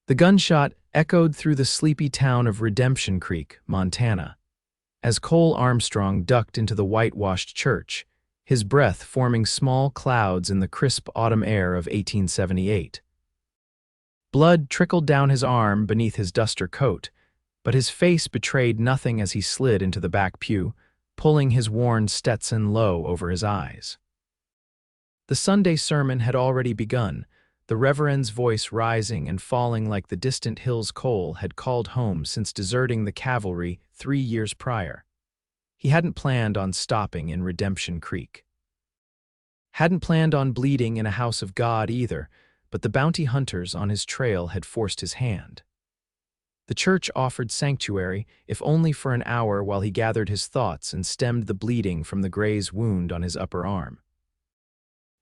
The gunshot echoed through the sleepy town of Redemption Creek, Montana, as Cole Armstrong ducked into the whitewashed church, his breath forming small clouds in the crisp autumn air of 1878. Blood trickled down his arm beneath his duster coat, but his face betrayed nothing as he slid into the back pew, pulling his worn Stetson low over his eyes. The Sunday sermon had already begun, the Reverend's voice rising and falling like the distant hills Cole had called home since deserting the cavalry 3 years prior. He hadn't planned on stopping in Redemption Creek. Hadn't planned on bleeding in a house of God either, but the bounty hunters on his trail had forced his hand. The church offered sanctuary, if only for an hour, while he gathered his thoughts and stemmed the bleeding from the graze wound on his upper arm.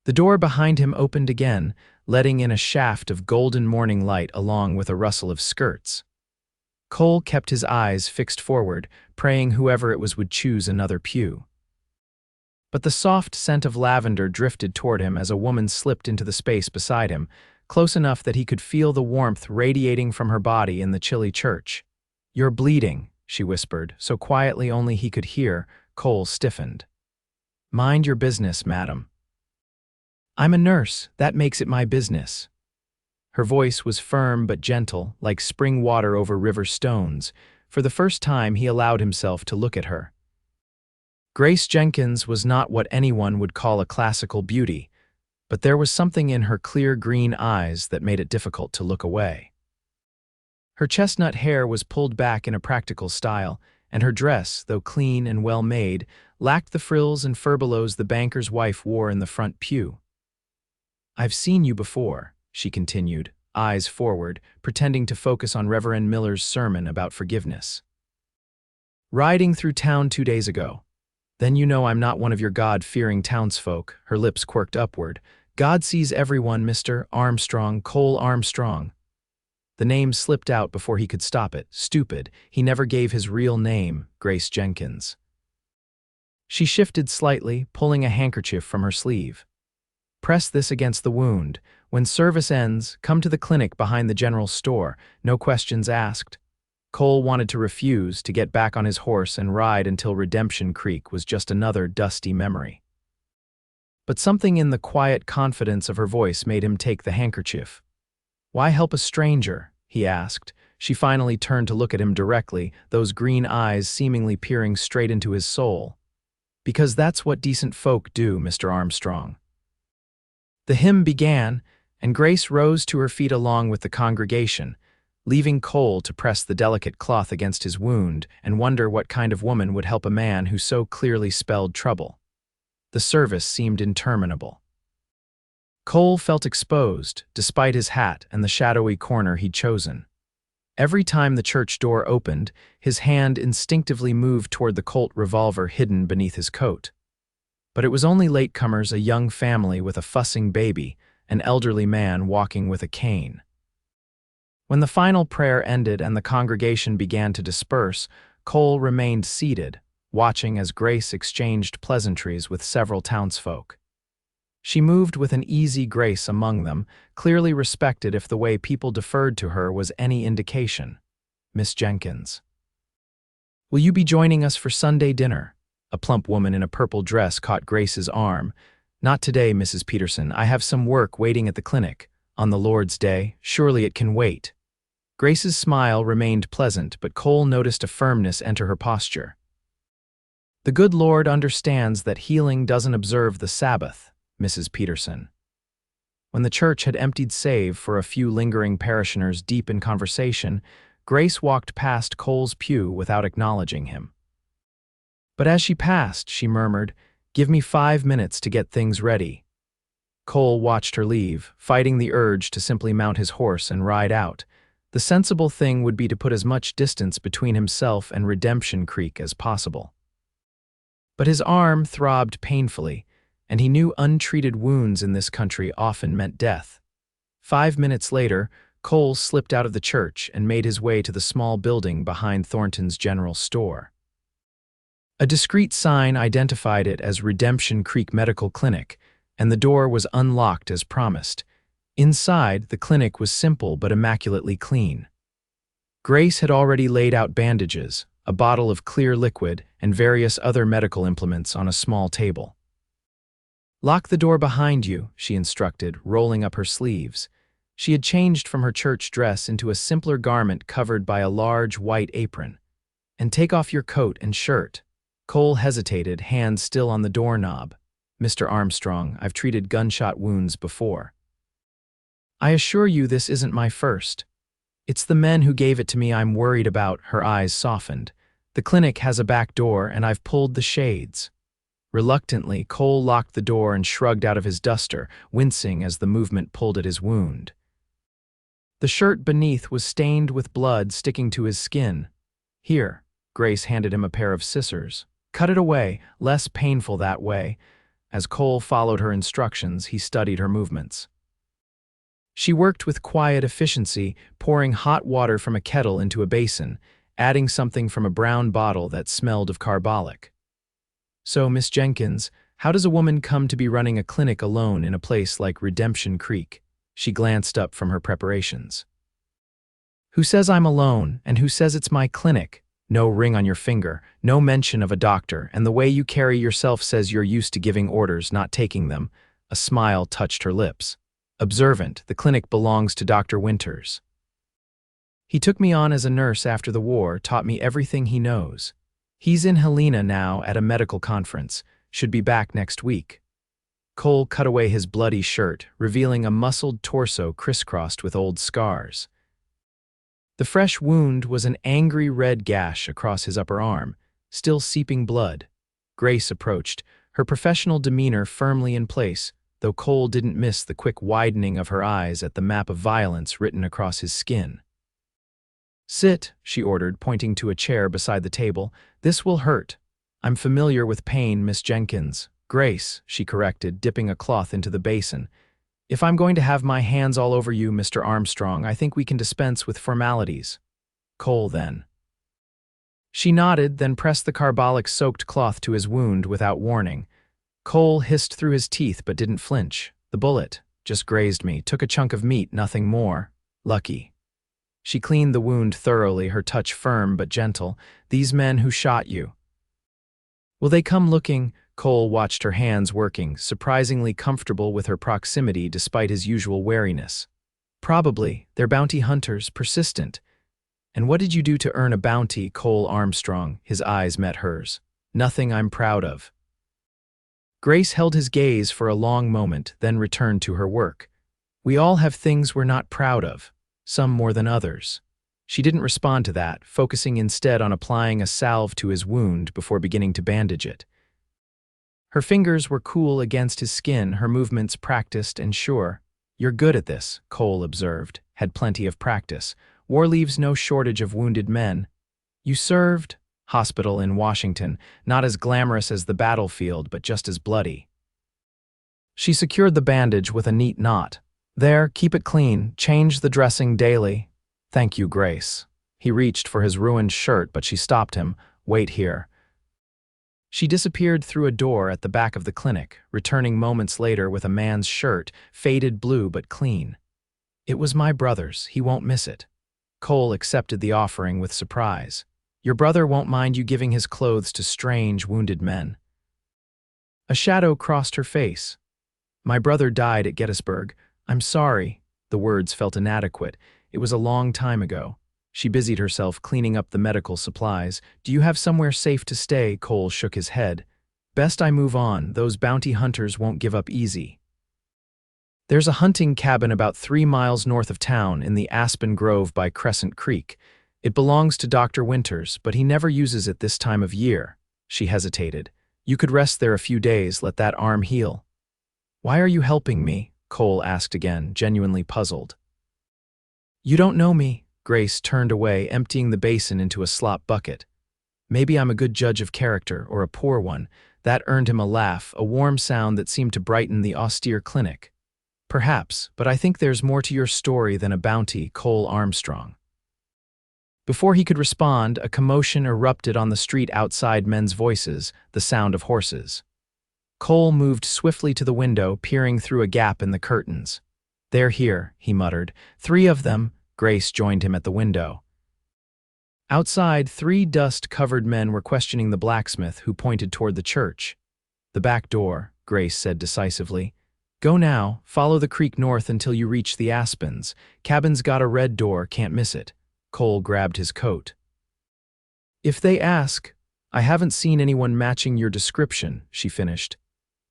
The door behind him opened again, letting in a shaft of golden morning light along with a rustle of skirts. Cole kept his eyes fixed forward, praying whoever it was would choose another pew. But the soft scent of lavender drifted toward him as a woman slipped into the space beside him, close enough that he could feel the warmth radiating from her body in the chilly church. "You're bleeding," she whispered, so quietly only he could hear. Cole stiffened. "Mind your business, madam." "I'm a nurse, that makes it my business." Her voice was firm but gentle, like spring water over river stones. For the first time he allowed himself to look at her. Grace Jenkins was not what anyone would call a classical beauty, but there was something in her clear green eyes that made it difficult to look away. Her chestnut hair was pulled back in a practical style, and her dress, though clean and well-made, lacked the frills and furbelows the banker's wife wore in the front pew. "I've seen you before," she continued, eyes forward, pretending to focus on Reverend Miller's sermon about forgiveness. "Riding through town 2 days ago. Then you know I'm not one of your God-fearing townsfolk." Her lips quirked upward. "God sees everyone, Mr. Armstrong, Cole Armstrong." The name slipped out before he could stop it. Stupid, he never gave his real name, Grace Jenkins. She shifted slightly, pulling a handkerchief from her sleeve. "Press this against the wound. When service ends, come to the clinic behind the general store. No questions asked." Cole wanted to refuse, to get back on his horse and ride until Redemption Creek was just another dusty memory. But something in the quiet confidence of her voice made him take the handkerchief. "Why help a stranger?" he asked. She finally turned to look at him directly, those green eyes seemingly peering straight into his soul. "Because that's what decent folk do, Mr. Armstrong." The hymn began, and Grace rose to her feet along with the congregation, leaving Cole to press the delicate cloth against his wound and wonder what kind of woman would help a man who so clearly spelled trouble. The service seemed interminable. Cole felt exposed, despite his hat and the shadowy corner he'd chosen. Every time the church door opened, his hand instinctively moved toward the Colt revolver hidden beneath his coat. But it was only latecomers, a young family with a fussing baby, an elderly man walking with a cane. When the final prayer ended and the congregation began to disperse, Cole remained seated, watching as Grace exchanged pleasantries with several townsfolk. She moved with an easy grace among them, clearly respected if the way people deferred to her was any indication. "Miss Jenkins. Will you be joining us for Sunday dinner?" A plump woman in a purple dress caught Grace's arm. "Not today, Mrs. Peterson. I have some work waiting at the clinic. On the Lord's Day, surely it can wait." Grace's smile remained pleasant, but Cole noticed a firmness enter her posture. "The good Lord understands that healing doesn't observe the Sabbath, Mrs. Peterson." When the church had emptied save for a few lingering parishioners deep in conversation, Grace walked past Cole's pew without acknowledging him. But as she passed, she murmured, "Give me 5 minutes to get things ready." Cole watched her leave, fighting the urge to simply mount his horse and ride out. The sensible thing would be to put as much distance between himself and Redemption Creek as possible. But his arm throbbed painfully, and he knew untreated wounds in this country often meant death. 5 minutes later, Cole slipped out of the church and made his way to the small building behind Thornton's general store. A discreet sign identified it as Redemption Creek Medical Clinic, and the door was unlocked as promised. Inside, the clinic was simple but immaculately clean. Grace had already laid out bandages, a bottle of clear liquid, and various other medical implements on a small table. "Lock the door behind you," she instructed, rolling up her sleeves. She had changed from her church dress into a simpler garment covered by a large white apron. "And take off your coat and shirt." Cole hesitated, hands still on the doorknob. "Mr. Armstrong, I've treated gunshot wounds before." "I assure you this isn't my first. It's the men who gave it to me I'm worried about." Her eyes softened. "The clinic has a back door, and I've pulled the shades." Reluctantly, Cole locked the door and shrugged out of his duster, wincing as the movement pulled at his wound. The shirt beneath was stained with blood sticking to his skin. "Here." Grace handed him a pair of scissors. "Cut it away, less painful that way." As Cole followed her instructions, he studied her movements. She worked with quiet efficiency, pouring hot water from a kettle into a basin, adding something from a brown bottle that smelled of carbolic. "So, Miss Jenkins, how does a woman come to be running a clinic alone in a place like Redemption Creek?" She glanced up from her preparations. "Who says I'm alone, and who says it's my clinic? No ring on your finger, no mention of a doctor, and the way you carry yourself says you're used to giving orders, not taking them." A smile touched her lips. "Observant, the clinic belongs to Dr. Winters. He took me on as a nurse after the war, taught me everything he knows. He's in Helena now at a medical conference, should be back next week." Cole cut away his bloody shirt, revealing a muscled torso crisscrossed with old scars. The fresh wound was an angry red gash across his upper arm, still seeping blood. Grace approached, her professional demeanor firmly in place, though Cole didn't miss the quick widening of her eyes at the map of violence written across his skin. "Sit," she ordered, pointing to a chair beside the table. "This will hurt." "I'm familiar with pain, Miss Jenkins." "Grace," she corrected, dipping a cloth into the basin. "If I'm going to have my hands all over you, Mr. Armstrong, I think we can dispense with formalities." "Cole, then." She nodded, then pressed the carbolic-soaked cloth to his wound without warning. Cole hissed through his teeth but didn't flinch. "The bullet just grazed me, took a chunk of meat, nothing more. Lucky." She cleaned the wound thoroughly, her touch firm but gentle. "These men who shot you, will they come looking?" Cole watched her hands working, surprisingly comfortable with her proximity despite his usual wariness. "Probably. They're bounty hunters, persistent." "And what did you do to earn a bounty, Cole Armstrong?" His eyes met hers. "Nothing I'm proud of." Grace held his gaze for a long moment, then returned to her work. "We all have things we're not proud of, some more than others." She didn't respond to that, focusing instead on applying a salve to his wound before beginning to bandage it. Her fingers were cool against his skin, her movements practiced and sure. "You're good at this," Cole observed. "Had plenty of practice. War leaves no shortage of wounded men." "You served?" "Hospital in Washington, not as glamorous as the battlefield, but just as bloody." She secured the bandage with a neat knot. "There, keep it clean, change the dressing daily." "Thank you, Grace." He reached for his ruined shirt, but she stopped him. "Wait here." She disappeared through a door at the back of the clinic, returning moments later with a man's shirt, faded blue but clean. "It was my brother's, he won't miss it." Cole accepted the offering with surprise. "Your brother won't mind you giving his clothes to strange, wounded men." A shadow crossed her face. "My brother died at Gettysburg. I'm sorry." The words felt inadequate. It was a long time ago. She busied herself cleaning up the medical supplies. "Do you have somewhere safe to stay?" Cole shook his head. "Best I move on. Those bounty hunters won't give up easy." "There's a hunting cabin about 3 miles north of town in the Aspen Grove by Crescent Creek. It belongs to Dr. Winters, but he never uses it this time of year." She hesitated. "You could rest there a few days, let that arm heal." "Why are you helping me?" Cole asked again, genuinely puzzled. "You don't know me." Grace turned away, emptying the basin into a slop bucket. "Maybe I'm a good judge of character, or a poor one." That earned him a laugh, a warm sound that seemed to brighten the austere clinic. "Perhaps, but I think there's more to your story than a bounty, Cole Armstrong." Before he could respond, a commotion erupted on the street outside, men's voices, the sound of horses. Cole moved swiftly to the window, peering through a gap in the curtains. "They're here," he muttered. "3 of them." Grace joined him at the window. Outside, 3 dust-covered men were questioning the blacksmith, who pointed toward the church. "The back door," Grace said decisively. "Go now, follow the creek north until you reach the aspens. Cabin's got a red door, can't miss it." Cole grabbed his coat. "If they ask, I haven't seen anyone matching your description," she finished.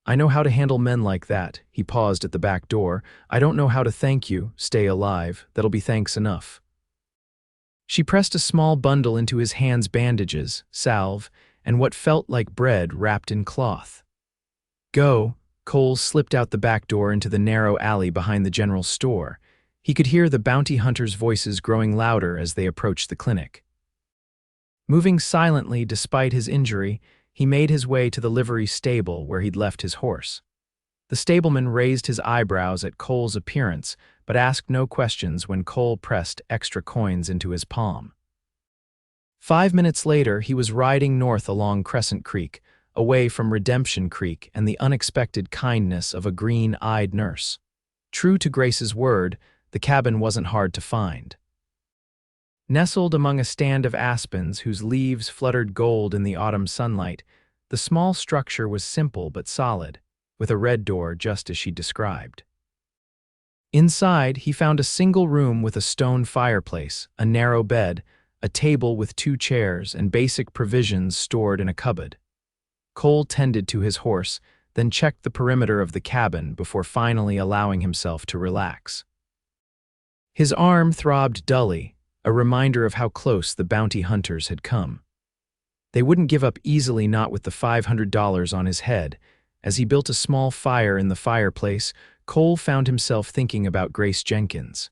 "I know how to handle men like that." He paused at the back door. "I don't know how to thank you. Stay alive. That'll be thanks enough." She pressed a small bundle into his hands: bandages, salve, and what felt like bread wrapped in cloth. "Go." Cole slipped out the back door into the narrow alley behind the general store. He could hear the bounty hunters' voices growing louder as they approached the clinic. Moving silently despite his injury, he made his way to the livery stable where he'd left his horse. The stableman raised his eyebrows at Cole's appearance, but asked no questions when Cole pressed extra coins into his palm. 5 minutes later, he was riding north along Crescent Creek, away from Redemption Creek and the unexpected kindness of a green-eyed nurse. True to Grace's word, the cabin wasn't hard to find. Nestled among a stand of aspens whose leaves fluttered gold in the autumn sunlight, the small structure was simple but solid, with a red door just as she described. Inside, he found a single room with a stone fireplace, a narrow bed, a table with 2 chairs, and basic provisions stored in a cupboard. Cole tended to his horse, then checked the perimeter of the cabin before finally allowing himself to relax. His arm throbbed dully, a reminder of how close the bounty hunters had come. They wouldn't give up easily, not with the $500 on his head. As he built a small fire in the fireplace, Cole found himself thinking about Grace Jenkins.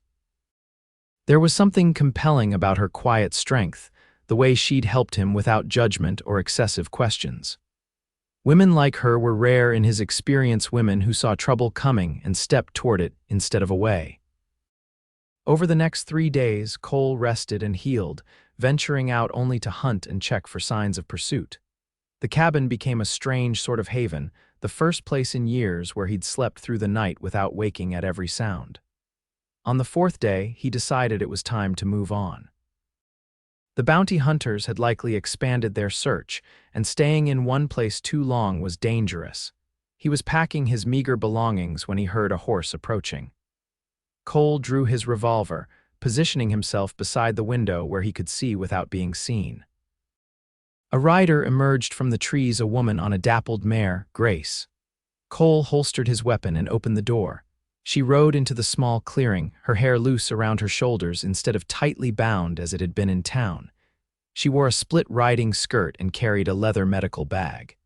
There was something compelling about her quiet strength, the way she'd helped him without judgment or excessive questions. Women like her were rare in his experience, women who saw trouble coming and stepped toward it instead of away. Over the next 3 days, Cole rested and healed, venturing out only to hunt and check for signs of pursuit. The cabin became a strange sort of haven, the first place in years where he'd slept through the night without waking at every sound. On the 4th day, he decided it was time to move on. The bounty hunters had likely expanded their search, and staying in one place too long was dangerous. He was packing his meager belongings when he heard a horse approaching. Cole drew his revolver, positioning himself beside the window where he could see without being seen. A rider emerged from the trees, a woman on a dappled mare, Grace. Cole holstered his weapon and opened the door. She rode into the small clearing, her hair loose around her shoulders instead of tightly bound as it had been in town. She wore a split riding skirt and carried a leather medical bag.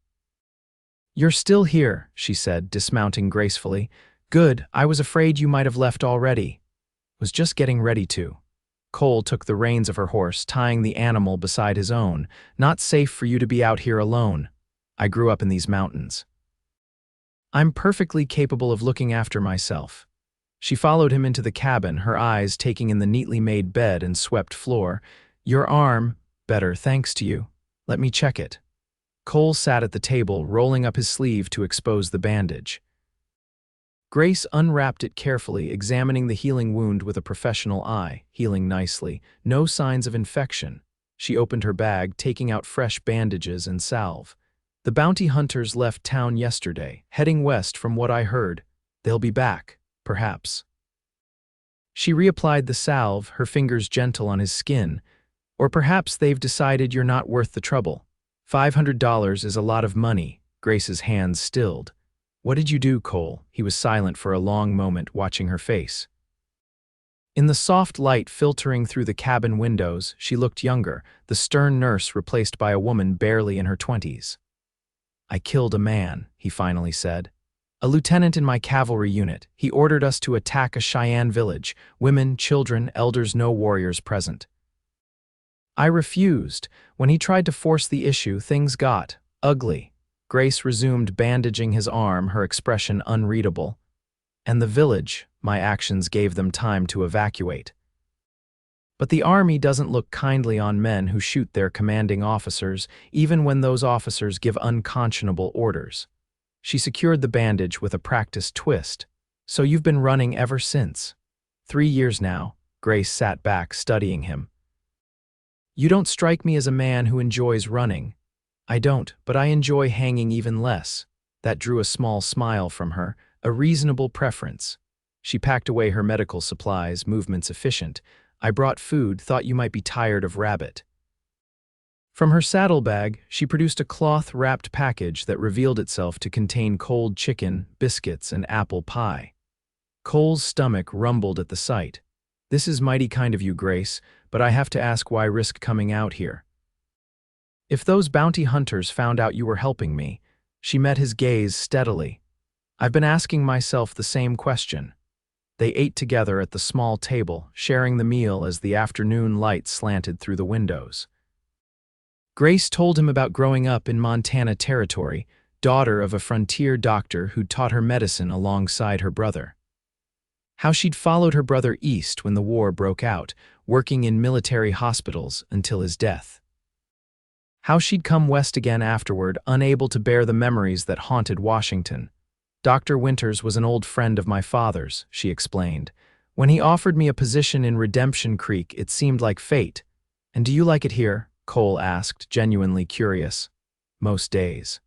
"You're still here," she said, dismounting gracefully. "Good, I was afraid you might have left already." "Was just getting ready to." Cole took the reins of her horse, tying the animal beside his own. "Not safe for you to be out here alone. I grew up in these mountains. I'm perfectly capable of looking after myself." She followed him into the cabin, her eyes taking in the neatly made bed and swept floor. "Your arm, better, thanks to you. Let me check it." Cole sat at the table, rolling up his sleeve to expose the bandage. Grace unwrapped it carefully, examining the healing wound with a professional eye. Healing nicely, no signs of infection. She opened her bag, taking out fresh bandages and salve. "The bounty hunters left town yesterday, heading west from what I heard. They'll be back, perhaps." She reapplied the salve, her fingers gentle on his skin. "Or perhaps they've decided you're not worth the trouble. $500 is a lot of money." Grace's hands stilled. "What did you do, Cole?" He was silent for a long moment, watching her face. In the soft light filtering through the cabin windows, she looked younger, the stern nurse replaced by a woman barely in her 20s. "I killed a man," he finally said. "A lieutenant in my cavalry unit. He ordered us to attack a Cheyenne village. Women, children, elders, no warriors present. I refused. When he tried to force the issue, things got ugly." Grace resumed bandaging his arm, her expression unreadable. "And the village, my actions gave them time to evacuate. But the army doesn't look kindly on men who shoot their commanding officers, even when those officers give unconscionable orders." She secured the bandage with a practiced twist. So you've been running ever since. 3 years now. Grace sat back, studying him. You don't strike me as a man who enjoys running. I don't, but I enjoy hanging even less. That drew a small smile from her, a reasonable preference. She packed away her medical supplies, movements efficient. I brought food, thought you might be tired of rabbit. From her saddlebag, she produced a cloth-wrapped package that revealed itself to contain cold chicken, biscuits, and apple pie. Cole's stomach rumbled at the sight. This is mighty kind of you, Grace, but I have to ask, why risk coming out here? If those bounty hunters found out you were helping me. She met his gaze steadily. I've been asking myself the same question. They ate together at the small table, sharing the meal as the afternoon light slanted through the windows. Grace told him about growing up in Montana Territory, daughter of a frontier doctor who'd taught her medicine alongside her brother. How she'd followed her brother east when the war broke out, working in military hospitals until his death. How she'd come west again afterward, unable to bear the memories that haunted Washington. Dr. Winters was an old friend of my father's, she explained. When he offered me a position in Redemption Creek, it seemed like fate. And do you like it here? Cole asked, genuinely curious. Most days.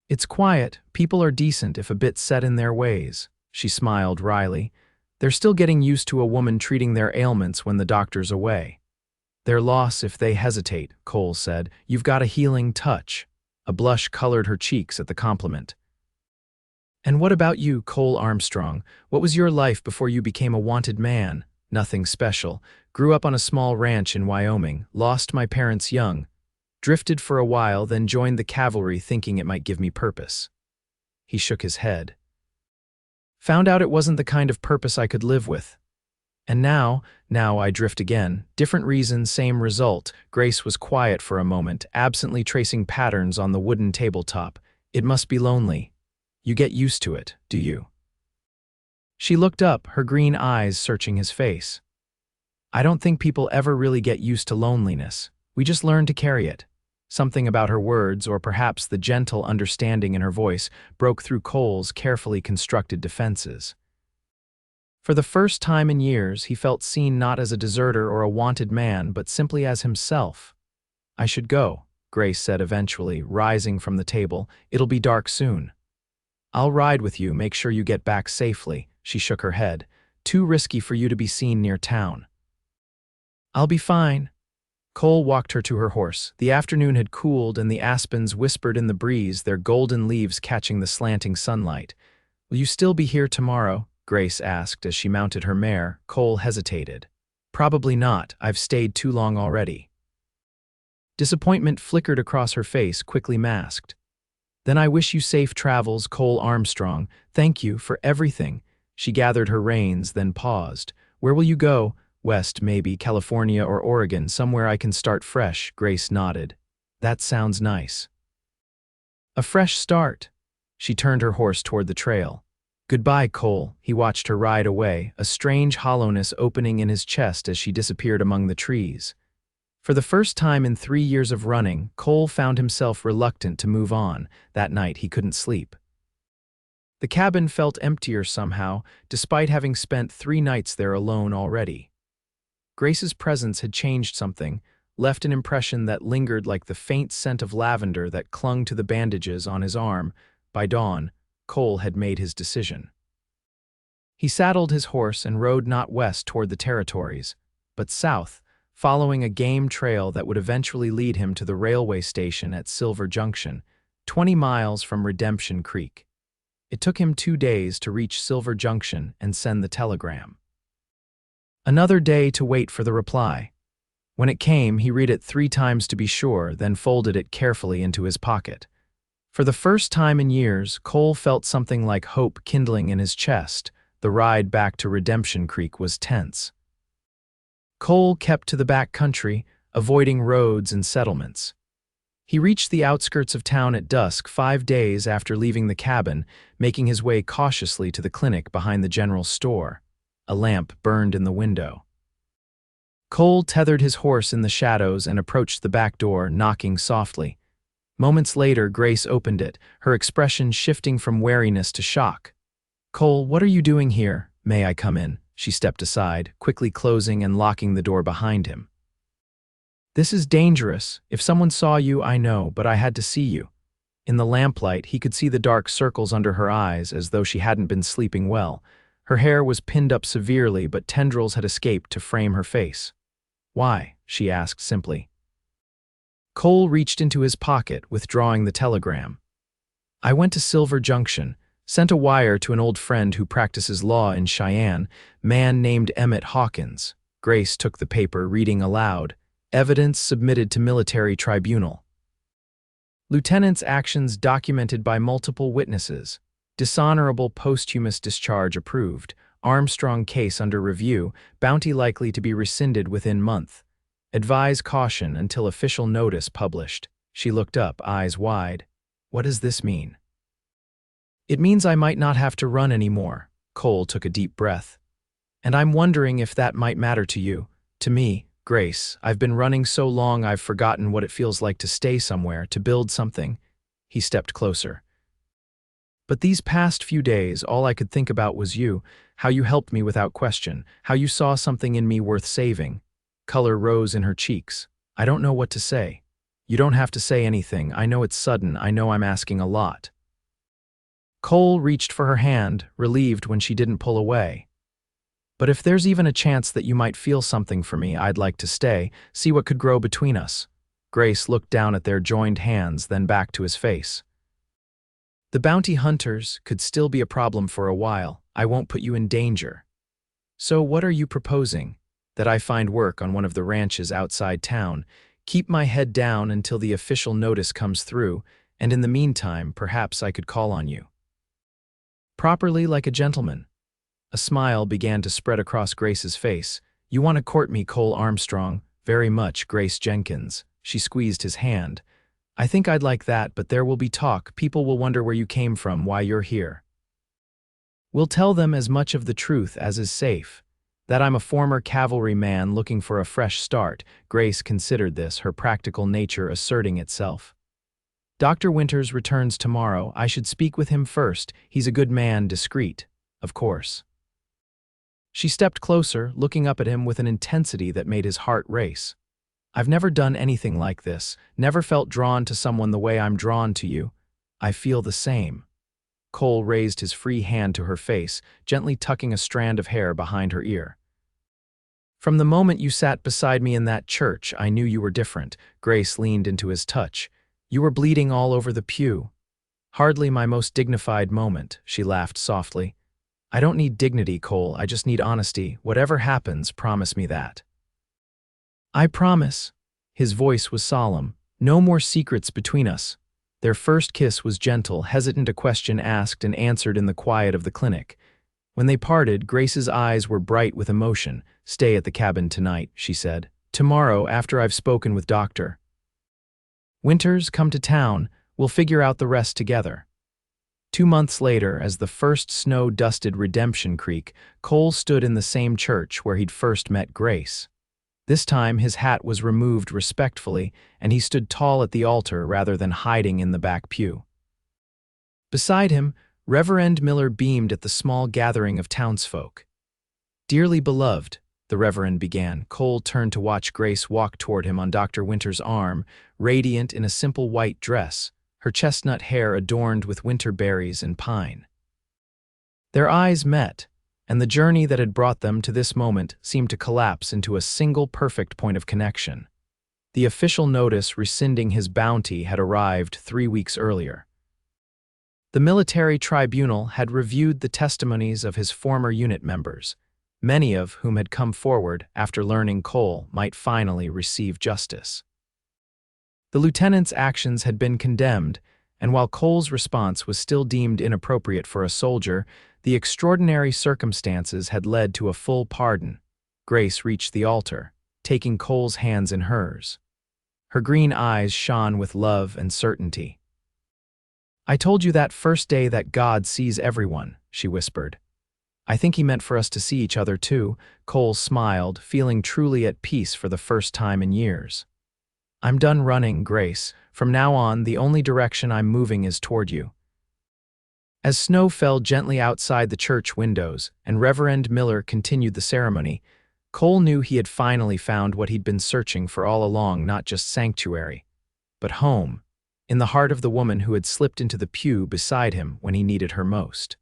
It's quiet, people are decent if a bit set in their ways. She smiled wryly. They're still getting used to a woman treating their ailments when the doctor's away. Their loss if they hesitate, Cole said. You've got a healing touch. A blush colored her cheeks at the compliment. And what about you, Cole Armstrong? What was your life before you became a wanted man? Nothing special. Grew up on a small ranch in Wyoming. Lost my parents young. Drifted for a while, then joined the cavalry thinking it might give me purpose. He shook his head. Found out it wasn't the kind of purpose I could live with. And now I drift again. Different reason, same result. Grace was quiet for a moment, absently tracing patterns on the wooden tabletop. It must be lonely. You get used to it, do you? She looked up, her green eyes searching his face. I don't think people ever really get used to loneliness. We just learn to carry it. Something about her words, or perhaps the gentle understanding in her voice, broke through Cole's carefully constructed defenses. For the first time in years, he felt seen not as a deserter or a wanted man, but simply as himself. I should go, Grace said eventually, rising from the table. It'll be dark soon. I'll ride with you, make sure you get back safely. She shook her head. Too risky for you to be seen near town. I'll be fine. Cole walked her to her horse. The afternoon had cooled and the aspens whispered in the breeze, their golden leaves catching the slanting sunlight. Will you still be here tomorrow? Grace asked as she mounted her mare. Cole hesitated. Probably not. I've stayed too long already. Disappointment flickered across her face, quickly masked. Then I wish you safe travels, Cole Armstrong. Thank you for everything. She gathered her reins, then paused. Where will you go? West, maybe, California or Oregon, somewhere I can start fresh. Grace nodded. That sounds nice. A fresh start. She turned her horse toward the trail. Goodbye, Cole. He watched her ride away, a strange hollowness opening in his chest as she disappeared among the trees. For the first time in 3 years of running, Cole found himself reluctant to move on. That night he couldn't sleep. The cabin felt emptier somehow, despite having spent 3 nights there alone already. Grace's presence had changed something, left an impression that lingered like the faint scent of lavender that clung to the bandages on his arm. By dawn, Cole had made his decision. He saddled his horse and rode not west toward the territories, but south, following a game trail that would eventually lead him to the railway station at Silver Junction, 20 miles from Redemption Creek. It took him 2 days to reach Silver Junction and send the telegram. Another day to wait for the reply. When it came, he read it 3 times to be sure, then folded it carefully into his pocket. For the first time in years, Cole felt something like hope kindling in his chest. The ride back to Redemption Creek was tense. Cole kept to the back country, avoiding roads and settlements. He reached the outskirts of town at dusk 5 days after leaving the cabin, making his way cautiously to the clinic behind the general store. A lamp burned in the window. Cole tethered his horse in the shadows and approached the back door, knocking softly. Moments later, Grace opened it, her expression shifting from wariness to shock. Cole, what are you doing here? May I come in? She stepped aside, quickly closing and locking the door behind him. This is dangerous. If someone saw you, I know, but I had to see you. In the lamplight, he could see the dark circles under her eyes as though she hadn't been sleeping well. Her hair was pinned up severely, but tendrils had escaped to frame her face. Why? She asked simply. Cole reached into his pocket, withdrawing the telegram. I went to Silver Junction, sent a wire to an old friend who practices law in Cheyenne, man named Emmett Hawkins. Grace took the paper, reading aloud. Evidence submitted to military tribunal. Lieutenant's actions documented by multiple witnesses. Dishonorable posthumous discharge approved. Armstrong case under review. Bounty likely to be rescinded within month. Advise caution until official notice published. She looked up, eyes wide. What does this mean? It means I might not have to run anymore. Cole took a deep breath. And I'm wondering if that might matter to you. To me, Grace, I've been running so long I've forgotten what it feels like to stay somewhere, to build something. He stepped closer. But these past few days, all I could think about was you, how you helped me without question, how you saw something in me worth saving. Color rose in her cheeks. I don't know what to say. You don't have to say anything. I know it's sudden. I know I'm asking a lot. Cole reached for her hand, relieved when she didn't pull away. But if there's even a chance that you might feel something for me, I'd like to stay, see what could grow between us. Grace looked down at their joined hands, then back to his face. The bounty hunters could still be a problem for a while. I won't put you in danger. So what are you proposing? That I find work on one of the ranches outside town, keep my head down until the official notice comes through, and in the meantime, perhaps I could call on you. Properly, like a gentleman. A smile began to spread across Grace's face. You want to court me, Cole Armstrong? Very much, Grace Jenkins. She squeezed his hand. I think I'd like that, but there will be talk. People will wonder where you came from, why you're here. We'll tell them as much of the truth as is safe. That I'm a former cavalry man looking for a fresh start. Grace considered this, her practical nature asserting itself. Dr. Winters returns tomorrow. I should speak with him first. He's a good man, discreet. Of course. She stepped closer, looking up at him with an intensity that made his heart race. I've never done anything like this, never felt drawn to someone the way I'm drawn to you. I feel the same. Cole raised his free hand to her face, gently tucking a strand of hair behind her ear. From the moment you sat beside me in that church, I knew you were different. Grace leaned into his touch. You were bleeding all over the pew. Hardly my most dignified moment, she laughed softly. I don't need dignity, Cole, I just need honesty. Whatever happens, promise me that. I promise. His voice was solemn. No more secrets between us. Their first kiss was gentle, hesitant a question asked and answered in the quiet of the clinic. When they parted, Grace's eyes were bright with emotion. Stay at the cabin tonight, she said. Tomorrow, after I've spoken with Dr. Winters, come to town. We'll figure out the rest together. 2 months later, as the first snow dusted Redemption Creek, Cole stood in the same church where he'd first met Grace. This time his hat was removed respectfully, and he stood tall at the altar rather than hiding in the back pew. Beside him, Reverend Miller beamed at the small gathering of townsfolk. Dearly beloved, the Reverend began. Cole turned to watch Grace walk toward him on Dr. Winters' arm, radiant in a simple white dress, her chestnut hair adorned with winter berries and pine. Their eyes met, and the journey that had brought them to this moment seemed to collapse into a single perfect point of connection. The official notice rescinding his bounty had arrived 3 weeks earlier. The military tribunal had reviewed the testimonies of his former unit members, many of whom had come forward after learning Cole might finally receive justice. The lieutenant's actions had been condemned, and while Cole's response was still deemed inappropriate for a soldier, the extraordinary circumstances had led to a full pardon. Grace reached the altar, taking Cole's hands in hers. Her green eyes shone with love and certainty. I told you that first day that God sees everyone, she whispered. I think he meant for us to see each other too. Cole smiled, feeling truly at peace for the first time in years. I'm done running, Grace. From now on, the only direction I'm moving is toward you. As snow fell gently outside the church windows and Reverend Miller continued the ceremony, Cole knew he had finally found what he'd been searching for all along, not just sanctuary, but home, in the heart of the woman who had slipped into the pew beside him when he needed her most.